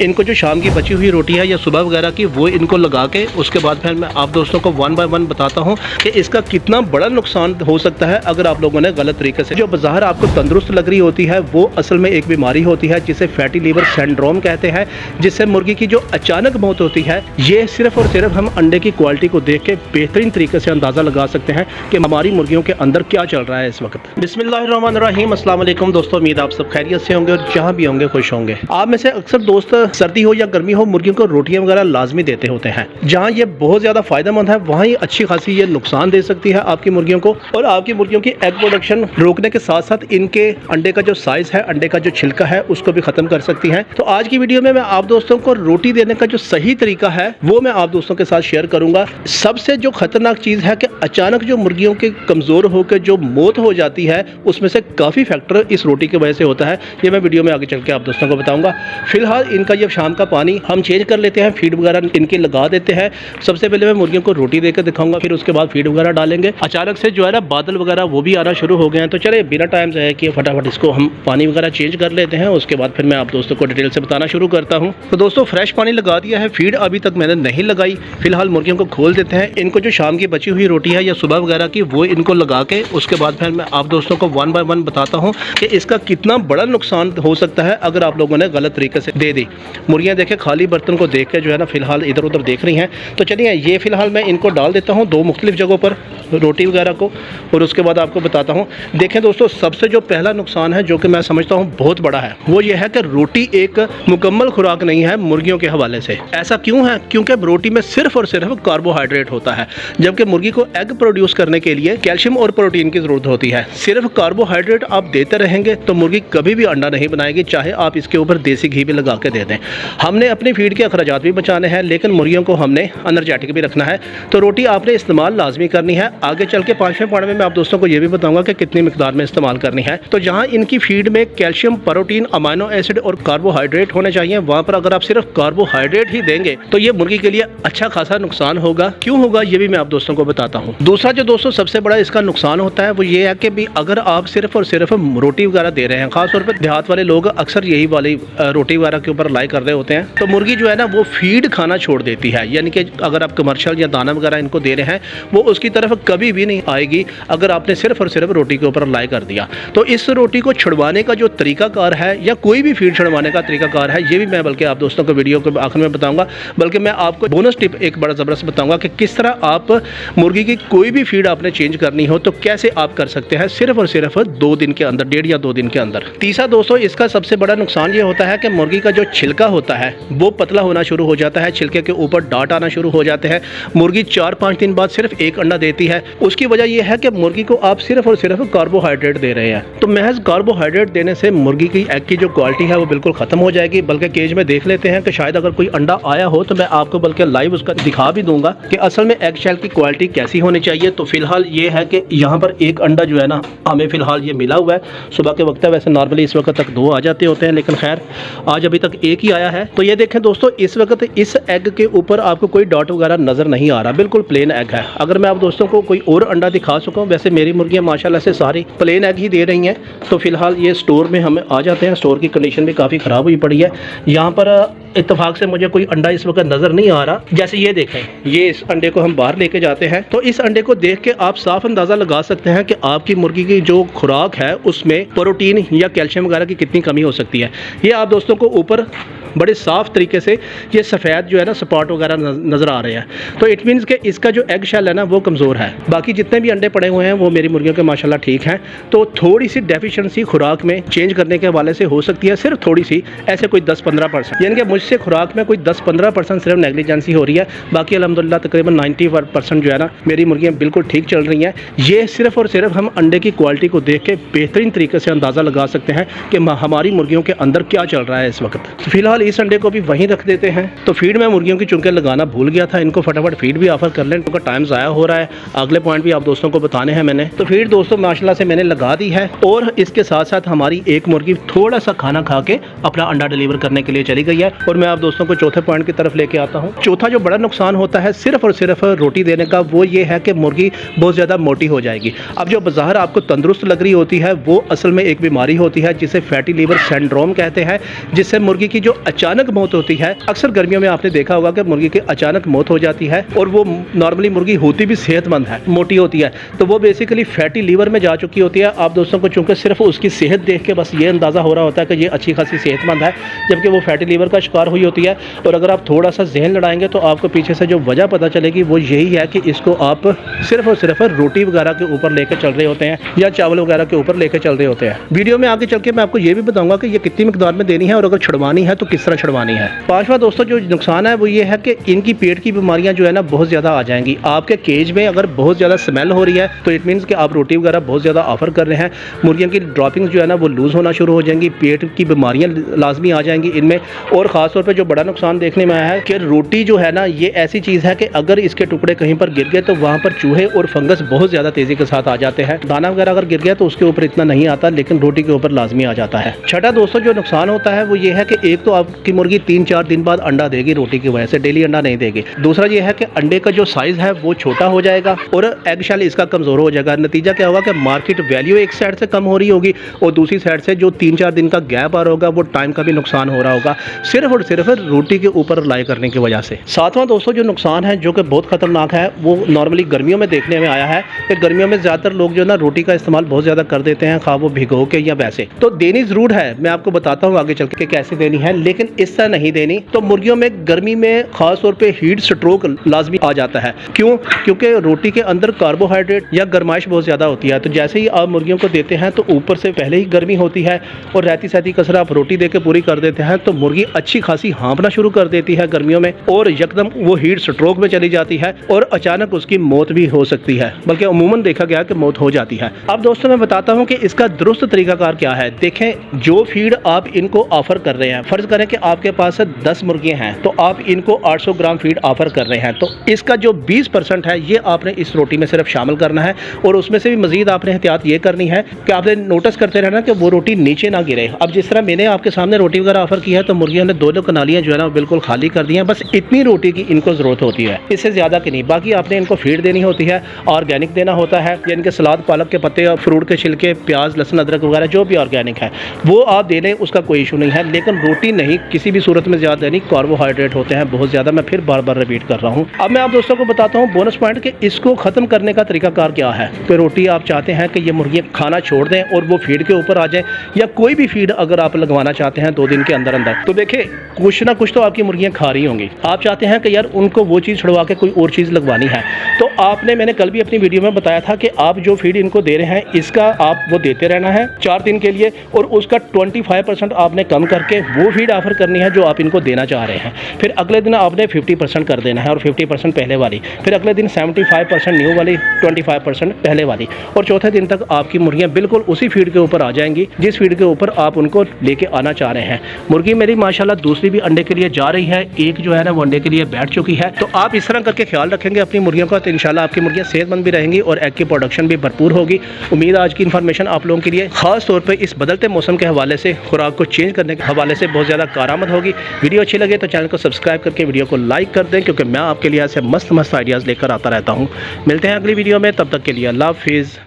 इनको जो शाम की बची हुई रोटी है या सुबह वगैरह की, वो इनको लगा के उसके बाद फिर मैं आप दोस्तों को वन बाय वन बताता हूँ कि इसका कितना बड़ा नुकसान हो सकता है अगर आप लोगों ने गलत तरीके से। जो बाजार आपको तंदुरुस्त लग रही होती है वो असल में एक बीमारी होती है जिसे फैटी लीवर सिंड्रोम कहते हैं, जिससे मुर्गी की जो अचानक मौत होती है, ये सिर्फ और सिर्फ हम अंडे की क्वालिटी को देख के बेहतरीन तरीके से अंदाज़ा लगा सकते हैं कि हमारी मुर्गियों के अंदर क्या चल रहा है इस वक्त। बिस्मिल्लाहिर्रहमानिर्रहीम, अस्सलाम वालेकुम दोस्तों, उम्मीद आप सब खैरियत से होंगे और जहाँ भी होंगे खुश होंगे। आप में से अक्सर दोस्त सर्दी हो या गर्मी हो मुर्गियों को रोटियां वगैरह लाजमी देते होते हैं। जहाँ ये बहुत ज़्यादा फायदेमंद है वहाँ ही अच्छी खासी ये नुकसान दे सकती है आपकी मुर्गियों को, और आपकी मुर्गियों की एग प्रोडक्शन रोकने के साथ साथ इनके अंडे का जो साइज़ है, अंडे का जो छिलका है, उसको भी ख़त्म कर सकती है। तो आज की वीडियो में मैं आप दोस्तों को रोटी देने का जो सही तरीका है वो मैं आप दोस्तों के साथ शेयर करूँगा। सबसे जो खतरनाक चीज़ है कि अचानक जो मुर्गियों के कमज़ोर होकर जो मौत हो जाती है उसमें से काफ़ी फैक्टर इस रोटी की वजह से होता है। ये मैं वीडियो में आगे चल के आप दोस्तों को बताऊँगा। फिलहाल इनका ये शाम का पानी हम चेंज कर लेते हैं, फीड वगैरह इनकी लगा देते हैं। सबसे पहले मैं मुर्गियों को रोटी देकर दिखाऊंगा, फिर उसके बाद फीड वगैरह डालेंगे। अचानक से जो है ना बादल वगैरह वो भी आना शुरू हो गए हैं, तो चले बिना टाइम से है कि फटाफट इसको हम पानी वगैरह चेंज कर लेते हैं। उसके बाद फिर मैं आप दोस्तों को डिटेल से बताना शुरू करता हूँ। तो दोस्तों फ्रेश पानी लगा दिया है, फीड अभी तक मैंने नहीं लगाई। फिलहाल मुर्गियों को खोल देते हैं। इनको जो शाम की बची हुई रोटी है या सुबह वगैरह की, वो इनको लगा के उसके बाद फिर मैं आप दोस्तों को वन बाय वन बताता हूँ कि इसका कितना बड़ा नुकसान हो सकता है अगर आप लोगों ने गलत तरीके से दे दी। मुर्गियाँ देखें खाली बर्तन को देख के जो है ना फिलहाल इधर उधर देख रही हैं। तो चलिए ये फिलहाल मैं इनको डाल देता हूँ दो मुख्तलिफ जगहों पर रोटी वगैरह को, और उसके बाद आपको बताता हूँ। देखें दोस्तों, सबसे जो पहला नुकसान है जो कि मैं समझता हूँ बहुत बड़ा है, वो ये है कि रोटी एक मुकम्मल खुराक नहीं है मुर्गियों के हवाले से। ऐसा क्यों है? क्योंकि रोटी में सिर्फ और सिर्फ कार्बोहाइड्रेट होता है, जबकि मुर्गी को एग प्रोड्यूस करने के लिए कैल्शियम और प्रोटीन की ज़रूरत होती है। सिर्फ कार्बोहाइड्रेट आप देते रहेंगे तो मुर्गी कभी भी अंडा नहीं बनाएगी, चाहे आप इसके ऊपर देसी घी भी लगा के दे दें। हमने अपनी फीड के अखराजात भी बचाने हैं, लेकिन मुर्गियों को हमने एनर्जेटिक भी रखना है। तो रोटी आपने इस्तेमाल लाजमी करनी है। आगे चल के 5वें पॉइंट में मैं आप दोस्तों को ये भी बताऊंगा कि कितनी मिकदार में इस्तेमाल करनी है। तो जहां इनकी फीड में कैल्शियम, प्रोटीन, अमाइनो एसिड और कार्बोहाइड्रेट होने चाहिए, वहां पर अगर आप सिर्फ कार्बोहाइड्रेट ही देंगे तो ये मुर्गी के लिए अच्छा खासा नुकसान होगा। क्यों होगा ये भी मैं आप दोस्तों को बताता हूँ। दूसरा जो दोस्तों सबसे बड़ा इसका नुकसान होता है वो ये है कि भी अगर आप सिर्फ और सिर्फ रोटी वगैरह दे रहे हैं, खासतौर पर देहात वाले लोग अक्सर यही वाली रोटी वगैरह के ऊपर लाई कर रहे होते हैं, तो मुर्गी जो है ना वो फीड खाना छोड़ देती है। यानी कि अगर आप कमर्शियल या दाना वगैरह इनको दे रहे हैं वो उसकी तरफ कभी भी नहीं आएगी अगर आपने सिर्फ और सिर्फ रोटी के ऊपर लाई कर दिया। तो इस रोटी को छुड़वाने का जो तरीकाकार है या कोई भी फीड छुड़वाने का तरीकाकार है, ये भी मैं बल्कि आप दोस्तों को वीडियो के आखिर में बताऊंगा। बल्कि मैं आपको बोनस टिप एक बड़ा ज़बरदस्त बताऊंगा कि किस तरह आप मुर्गी की कोई भी फीड आपने चेंज करनी हो तो कैसे आप कर सकते हैं सिर्फ और सिर्फ 2 दिन के अंदर, 1.5 या 2 दिन के अंदर। तीसरा दोस्तों इसका सबसे बड़ा नुकसान ये होता है कि मुर्गी का जो छिलका होता है वो पतला होना शुरू हो जाता है, छिलके के ऊपर डांट आना शुरू हो जाते हैं। मुर्गी 4-5 दिन बाद सिर्फ एक अंडा देती है। उसकी वजह यह है कि मुर्गी को आप सिर्फ और सिर्फ कार्बोहाइड्रेट दे रहे हैं। तो महज कार्बोहाइड्रेट देने से मुर्गी की एग की जो क्वालिटी है वो बिल्कुल खत्म हो जाएगी। बल्कि केज में देख लेते हैं कि शायद अगर कोई अंडा आया हो तो मैं आपको बल्कि लाइव उसका दिखा भी दूंगा कि असल में एग शेल की क्वालिटी कैसी होनी चाहिए। तो फिलहाल ये है कि यहाँ पर एक अंडा जो है ना हमें फिलहाल ये मिला हुआ है। सुबह के वक्त है, वैसे नॉर्मली इस वक्त तक 2 आ जाते होते हैं, लेकिन खैर आज अभी तक एक ही आया है। तो ये देखें दोस्तों, इस वक्त इस एग के ऊपर आपको कोई डॉट वगैरह नजर नहीं आ रहा, बिल्कुल प्लेन एग है। अगर मैं आप दोस्तों को कोई और अंडा दिखा सकूं, वैसे मेरी मुर्गियां माशाल्लाह से सारी प्लेन एग ही दे रही हैं। तो फिलहाल ये स्टोर में हमें आ जाते हैं। स्टोर की कंडीशन भी काफ़ी ख़राब हुई पड़ी है। यहाँ पर इत्तेफाक से मुझे कोई अंडा इस वक्त नज़र नहीं आ रहा। जैसे ये देखें, ये इस अंडे को हम बाहर लेके जाते हैं, तो इस अंडे को देख के आप साफ अंदाज़ा लगा सकते हैं कि आपकी मुर्गी की जो खुराक है उसमें प्रोटीन या कैल्शियम वगैरह की कितनी कमी हो सकती है। ये आप दोस्तों को ऊपर बड़े साफ तरीके से ये सफ़ेद जो है ना स्पॉट वगैरह नज़र आ रहे हैं। तो इट मीन्स कि इसका जो एग शेल है ना वो कमज़ोर है। बाकी जितने भी अंडे पड़े हुए हैं वो मेरी मुर्गियों के माशाल्लाह ठीक हैं। तो थोड़ी सी डेफिशिएंसी खुराक में चेंज करने के हवाले से हो सकती है, सिर्फ थोड़ी सी, ऐसे कोई 10-15%, यानी कि मुझसे खुराक में कोई 10-15% सिर्फ नेग्लिजेंसी हो रही है। बाकी अल्हम्दुलिल्लाह तकरीबन 90% जो है ना मेरी मुर्गियाँ बिल्कुल ठीक चल रही हैं। ये सिर्फ और सिर्फ हम अंडे की क्वालिटी को देख के बेहतरीन तरीके से अंदाज़ा लगा सकते हैं कि हमारी मुर्गियों के अंदर क्या चल रहा है इस वक्त। तो फिलहाल इस अंडे को भी वहीं रख देते हैं। तो फीड में मुर्गियों की चुनके लगाना भूल गया था, इनको फटाफट फीड भी ऑफर कर लें, उनका टाइम ज़ाया हो रहा है। अगले पॉइंट भी आप दोस्तों को बताने हैं मैंने। तो फीड दोस्तों माशाल्लाह से मैंने लगा दी है, और इसके साथ साथ हमारी एक मुर्गी थोड़ा सा खाना खा के अपना अंडा डिलीवर करने के लिए चली गई है। और मैं आप दोस्तों को चौथे पॉइंट की तरफ लेके आता हूँ। चौथा जो बड़ा नुकसान होता है सिर्फ और सिर्फ रोटी देने का, वो ये है कि मुर्गी बहुत ज़्यादा मोटी हो जाएगी। अब जो बाहर आपको तंदुरुस्त लग रही होती है वो असल में एक बीमारी होती है जिसे फैटी लीवर सिंड्रोम कहते हैं, जिससे मुर्गी की जो अचानक मौत होती है, अक्सर गर्मियों में आपने देखा होगा कि मुर्गी की अचानक मौत हो जाती है और वो नॉर्मली मुर्गी होती भी सेहतमंद है, मोटी होती है, तो वो बेसिकली फैटी लीवर में जा चुकी होती है। आप दोस्तों को चूंकि सिर्फ उसकी सेहत देख के बस ये अंदाज़ा हो रहा होता है कि ये अच्छी खासी सेहतमंद है, जबकि वो फैटी लीवर का शिकार हुई होती है। और अगर आप थोड़ा सा जहन लड़ाएंगे तो आपको पीछे से जो वजह पता चलेगी वो यही है कि इसको आप सिर्फ और सिर्फ रोटी वगैरह के ऊपर लेके चल रहे होते हैं या चावल वगैरह के ऊपर लेके चल रहे होते हैं। वीडियो में आगे चल के मैं आपको ये भी बताऊंगा कि ये कितनी मिकदार में देनी है और अगर छुड़वानी है तो किस तरह छुड़वानी है। पांचवा दोस्तों जो नुकसान है वो ये है कि इनकी पेट की बीमारियां जो है ना बहुत ज़्यादा आ जाएंगी। आपके केज में अगर बहुत ज़्यादा स्मेल हो रही है तो इट मीन्स कि आप रोटी वगैरह बहुत ज़्यादा ऑफर कर रहे हैं, मुर्गियों की ड्रॉपिंग्स जो है ना वो लूज़ होना शुरू हो जाएंगी, पेट की बीमारियां लाजमी आ जाएंगी इनमें। और ख़ास तौर पर जो बड़ा नुकसान देखने में आया है कि रोटी जो है ना ये ऐसी चीज़ है कि अगर इसके टुकड़े कहीं पर गिर गए तो वहाँ पर चूहे और फंगस बहुत ज़्यादा तेज़ी के साथ आ जाते हैं। दाना वगैरह अगर गिर गया तो उसके ऊपर इतना नहीं आता, लेकिन रोटी के ऊपर लाजमी आ जाता है। छठा दोस्तों जो नुकसान होता है वो ये है कि एक तो आपकी मुर्गी 3-4 दिन बाद अंडा देगी रोटी की वजह से, डेली अंडा नहीं देगी। दूसरा ये है कि अंडे का जो साइज़ है वो छोटा हो जाएगा और एग शेल इसका कमज़ोर हो जाएगा। नतीजा क्या होगा कि मार्केट वैल्यू एक साइड से कम हो रही होगी और दूसरी साइड से जो 3-4 दिन का गैप आ रहा होगा वो टाइम का भी नुकसान हो रहा होगा, सिर्फ और सिर्फ रोटी के ऊपर रिलाई करने की वजह से। सातवां दोस्तों जो नुकसान है जो कि बहुत खतरनाक है वो नॉर्मली गर्मियों में देखने में आया है कि गर्मियों में ज़्यादातर लोग जो ना रोटी का इस्तेमाल बहुत ज़्यादा कर देते हैं, खा वो भिगो के या वैसे। तो देनी ज़रूर है, मैं आपको बताता हूँ आगे चल के कैसे देनी है, लेकिन इस तरह नहीं देनी। तो मुर्गियों में गर्मी में खास तौर पे हीट स्ट्रोक लाजमी आ जाता है। क्यों? क्योंकि रोटी के अंदर कार्बोहाइड्रेट या गर्माइश बहुत ज़्यादा होती है। तो जैसे ही आप मुर्गियों को देते हैं तो ऊपर से पहले ही गर्मी होती है और रहती सहती कसर आप रोटी दे के पूरी कर देते हैं तो मुर्गी अच्छी खासी हाँफना शुरू कर देती है गर्मियों में और यकदम वो हीट स्ट्रोक में चली जाती है और अचानक उसकी मौत भी हो सकती है, बल्कि अमूमन देखा गया कि मौत हो जाती है। अब दोस्तों मैं बताता हूँ कि इसका दुरुस्त तरीकाकार क्या है। देखें, जो फीड आप इनको ऑफर कर रहे हैं, फर्ज करें कि आपके पास 10 मुर्गियां हैं तो आप इनको 800 ग्राम फीड ऑफर कर रहे हैं, तो इसका जो 20% है ये आपने इस रोटी में सिर्फ शामिल करना है और उसमें से भी मजीद आपने एहतियात ये करनी है कि आपने नोटिस करते रहना कि वो रोटी नीचे ना गिरे। अब जिस तरह मैंने आपके सामने रोटी वगैरह ऑफर की है तो मुर्गियों ने दोनों कनालियाँ जो है ना बिल्कुल खाली कर दी हैं। बस इतनी रोटी की इनको ज़रूरत होती है, इससे ज़्यादा की नहीं। बाकी आपने इनको फीड देनी होती है, ऑर्गेनिक देना होता है, यानी कि सलाद, पालक के पत्ते और फ्रूट के छिलके, प्याज, लहसुन, अदरक वगैरह जो भी ऑर्गेनिक है वो आप दे लें, उसका कोई इशू नहीं है। लेकिन रोटी नहीं किसी भी सूरत में ज़्यादा देनी, कार्बोहाइड्रेट होते हैं बहुत ज़्यादा। मैं फिर बार बार रिपीट कर रहा हूँ। अब मैं आप दोस्तों को बताता हूँ बोनस पॉइंट कि इसको ख़त्म करने का तरीकाकार क्या है। कि रोटी आप चाहते हैं कि ये मुर्गियाँ खाना छोड़ दें और वो फीड के ऊपर आ जाएं, या कोई भी फीड अगर आप लगवाना चाहते हैं 2 दिन के अंदर अंदर, तो देखिए कुछ ना कुछ तो आपकी मुर्गियाँ खा रही होंगी। आप चाहते हैं कि यार उनको वो चीज़ छुड़वा के कोई और चीज़ लगवानी है, तो आपने, मैंने कल भी अपनी वीडियो में बताया था कि आप जो फीड इनको दे रहे हैं इसका आप वो देते रहना है 4 दिन के लिए और उसका 25% आपने कम करके वो फीड ऑफर करनी है जो आप इनको देना चाह रहे हैं। फिर अगले दिन आपने 50% कर देना है और 50% पहले वाली, फिर अगले दिन 75% न्यू वाली, 25% पहले वाली, और चौथे दिन तक आपकी मुर्गियाँ बिल्कुल उसी फीड के ऊपर आ जाएंगी जिस फीड के ऊपर आप उनको लेके आना चाह रहे हैं। मुर्गी मेरी माशाल्लाह दूसरी भी अंडे के लिए जा रही है, एक जो है ना वो अंडे के लिए बैठ चुकी है। तो आप इस तरह करके ख्याल रखेंगे अपनी मुर्गियों का तो इंशाल्लाह आपकी मुर्गियाँ सेहतमंद भी रहेंगी और एग की प्रोडक्शन भी भरपूर होगी। उम्मीद आज की इन्फॉर्मेशन आप लोगों के लिए खास तौर पर इस बदलते मौसम के हवाले से, खुराक को चेंज करने के हवाले से बहुत ज़्यादा कारआमद होगी। वीडियो अच्छी लगे तो चैनल को सब्सक्राइब करके वीडियो को लाइक कर दें, क्योंकि मैं आपके लिए ऐसे मस्त आइडियाज़ लेकर आता रहता हूँ। मिलते हैं अगली वीडियो में, तब तक के लिए अल्लाह हाफिज़।